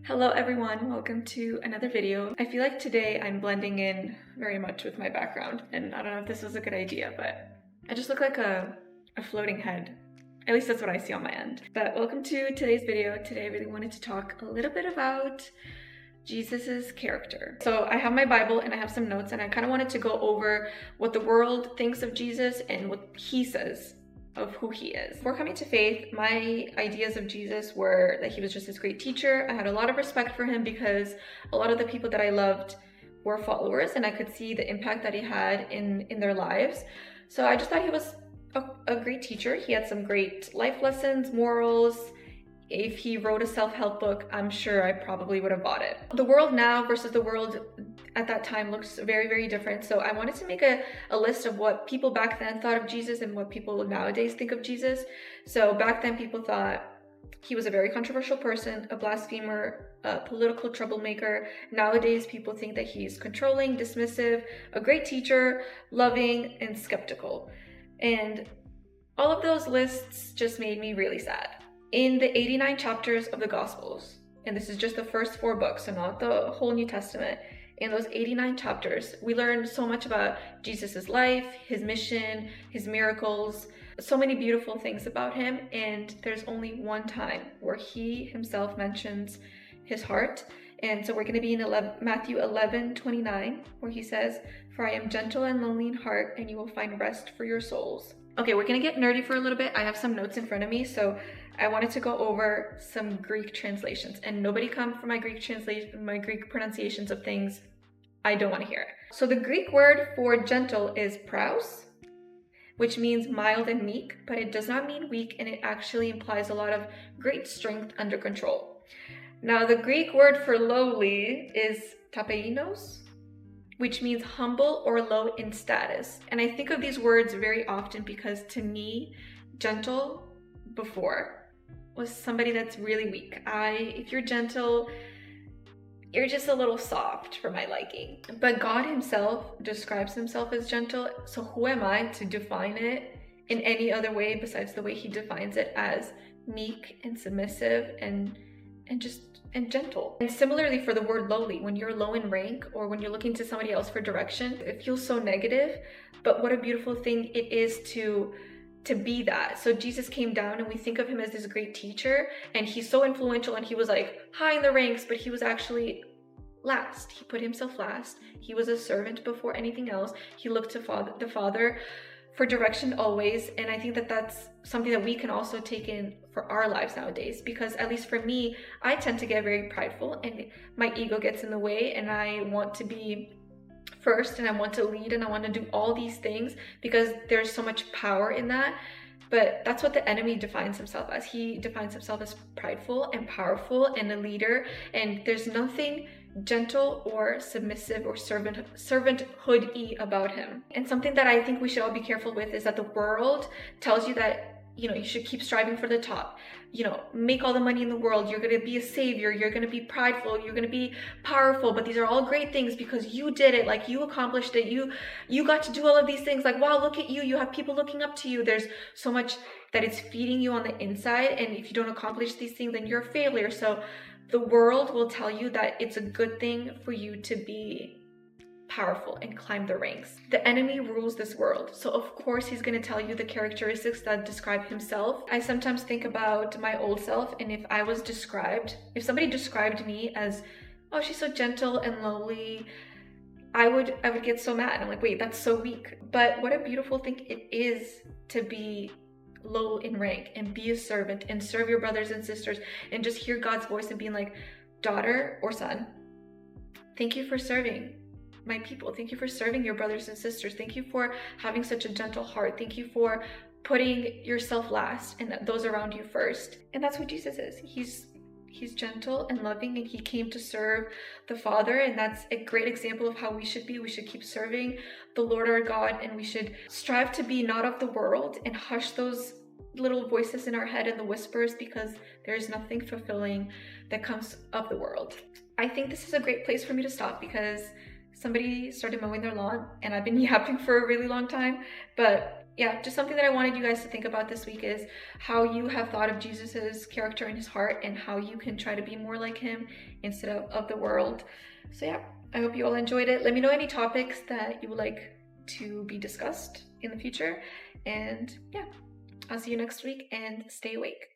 Hello everyone, welcome to another video. I feel like today I'm blending in very much with my background, and I don't know if this was a good idea, but I just look like a floating head. At least that's what I see on my end. But welcome to today's video. Today I really wanted to talk a little bit about Jesus's character. So I have my Bible and I have some notes, and I kind of wanted to go over what the world thinks of Jesus and what he says of who he is. Before coming to faith, my ideas of Jesus were that he was just this great teacher. I had a lot of respect for him because a lot of the people that I loved were followers, and I could see the impact that he had in their lives. So I just thought he was a great teacher. He had some great life lessons, morals. If he wrote a self-help book, I'm sure I probably would have bought it. The world now versus the world at that time looks very, very different. So I wanted to make a list of what people back then thought of Jesus and what people nowadays think of Jesus. So back then people thought he was a very controversial person, a blasphemer, a political troublemaker. Nowadays people think that he's controlling, dismissive, a great teacher, loving, and skeptical. And all of those lists just made me really sad. In the 89 chapters of the Gospels, and this is just the first 4 books, so not the whole New Testament, in those 89 chapters, we learn so much about Jesus's life, his mission, his miracles, so many beautiful things about him, and there's only one time where he himself mentions his heart. And so we're going to be in Matthew 11:29, where he says, "For I am gentle and lowly in heart, and you will find rest for your souls." Okay, we're going to get nerdy for a little bit. I have some notes in front of me, so I wanted to go over some Greek translations, and nobody come for my Greek pronunciations of things. I don't want to hear it. So the Greek word for gentle is praus, which means mild and meek, but it does not mean weak, and it actually implies a lot of great strength under control. Now the Greek word for lowly is tapeinos, which means humble or low in status. And I think of these words very often because to me, gentle before was somebody that's really weak. If you're gentle, you're just a little soft for my liking. But God himself describes himself as gentle, so who am I to define it in any other way besides the way he defines it as meek and submissive and gentle. And similarly for the word lowly, when you're low in rank or when you're looking to somebody else for direction, it feels so negative, but what a beautiful thing it is to be that. So Jesus came down and we think of him as this great teacher, and he's so influential, and he was like high in the ranks, but he was actually last. He put himself last. He was a servant before anything else. He looked to the Father for direction always. And I think that that's something that we can also take in for our lives nowadays, because at least for me, I tend to get very prideful and my ego gets in the way, and I want to be first, and I want to lead, and I want to do all these things because there's so much power in that. But that's what the enemy defines himself as. He defines himself as prideful and powerful and a leader, and there's nothing gentle or submissive or servanthood-y about him. And something that I think we should all be careful with is that the world tells you that, you should keep striving for the top, make all the money in the world, you're going to be a savior, you're going to be prideful, you're going to be powerful, but these are all great things because you did it, like you accomplished it, you got to do all of these things, like wow, look at you, you have people looking up to you. There's so much that it's feeding you on the inside, and if you don't accomplish these things, then you're a failure. So the world will tell you that it's a good thing for you to be powerful and climb the ranks. The enemy rules this world, so of course he's going to tell you the characteristics that describe himself. I sometimes think about my old self, and if somebody described me as, oh, she's so gentle and lowly, I would get so mad. I'm like, wait, that's so weak. But what a beautiful thing it is to be low in rank and be a servant and serve your brothers and sisters and just hear God's voice and being like, daughter or son, thank you for serving my people. Thank you for serving your brothers and sisters. Thank you for having such a gentle heart. Thank you for putting yourself last and those around you first. And that's what Jesus is. He's gentle and loving, and he came to serve the Father, and that's a great example of how we should be. We should keep serving the Lord our God, and we should strive to be not of the world and hush those little voices in our head and the whispers, because there's nothing fulfilling that comes of the world. I think this is a great place for me to stop because somebody started mowing their lawn and I've been yapping for a really long time, but yeah, just something that I wanted you guys to think about this week is how you have thought of Jesus's character and his heart, and how you can try to be more like him instead of the world. So yeah, I hope you all enjoyed it. Let me know any topics that you would like to be discussed in the future. And yeah, I'll see you next week, and stay awake.